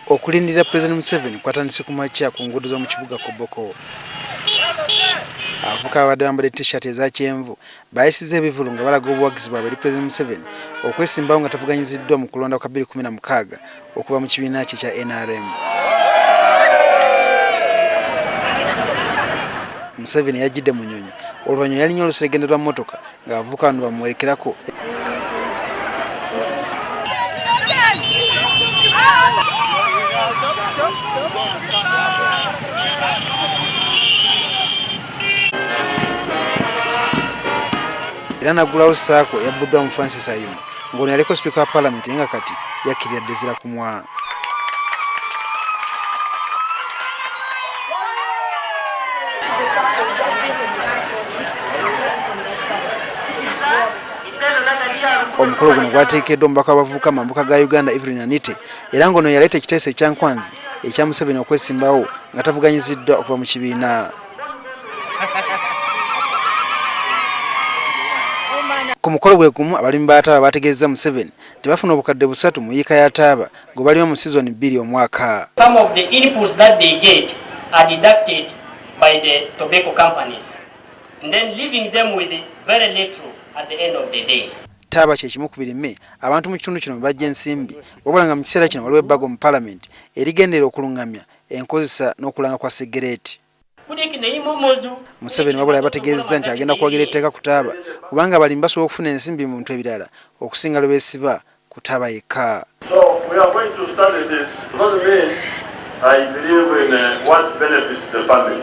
Okulindira President Museveni kwatandise ku makya ku nguudo z'omu kibuga Koboko. Abavubuka abadde bambadde t-shirt eza kyenvu bayisiza ebivulu nga balaga obuwagizi bwabwe eri President Museveni okwesimbawo nga tavuganyiziddwa mu kulonda kwa 2016 okuva mu kibiina kye kya NRM. Museveni yajjidde mu nnyonyi oluvannyuma yalinnya oluseregende lwa mmotoka ng'abavubuka bano bamuwerekerako. Era naggulawo ssaako yabbuddwa mu Francis Ayumu ng'ono yaliko Speaker wa Parliament nga kati yakkirira Desira kumwa. Omukolo guno gwateekeddwa omubaka w'abavubuka mu mambuka ga Uganda Evelyn Anite era ng'ono yaleeta ekiteeso ekyankwanzi ekya Museveni okwesimbawo nga tavuganyiziddwa okuva mu kibiina. Ku mukolo gwe gumu abalimi ba Taaba bategeezza Museveni tebafuna obukadde 3 mu yiika ya Taaba gwe balima mu season 2 omwaka. Some of the inputs that they get are deducted by the tobacco companies and then leaving them with very little at the end of the day. Taaba kye kimu ku birime abantu mu kitundu kino bajja ensimbi wabula nga mu kiseera kino waliwo ebbago mu Parliament erigendera okulungamya enkozesa n'okulanga kwa sigareeti. Museveni wabula yabategeezezza nti agenda kuwagira etteeka ku Taaba kubanga abalimi basobola okufuna ensimbi mu bintu ebirala okusinga lwe beesiba ku Taaba yekka. So we are going to study this because I believe in what benefits the family.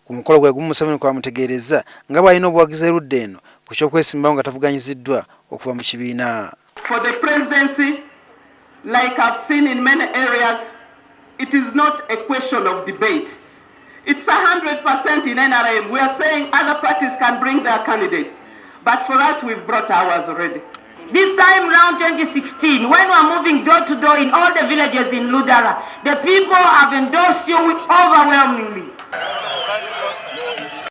Ku mukolo gwe gumu Museveni kwa mutegeereza nga bw'alina obuwagizi erudda eno ku ky'okwesimbawo nga tavuganyiziddwa okuva mu kibiina. For the presidency, like I've seen in many areas, it is not a question of debate. It's 100% in NRM. We are saying other parties can bring their candidates, but for us, we've brought ours already. This time round 2016, when we are moving door to door in all the villages in Ludara, the people have endorsed you overwhelmingly.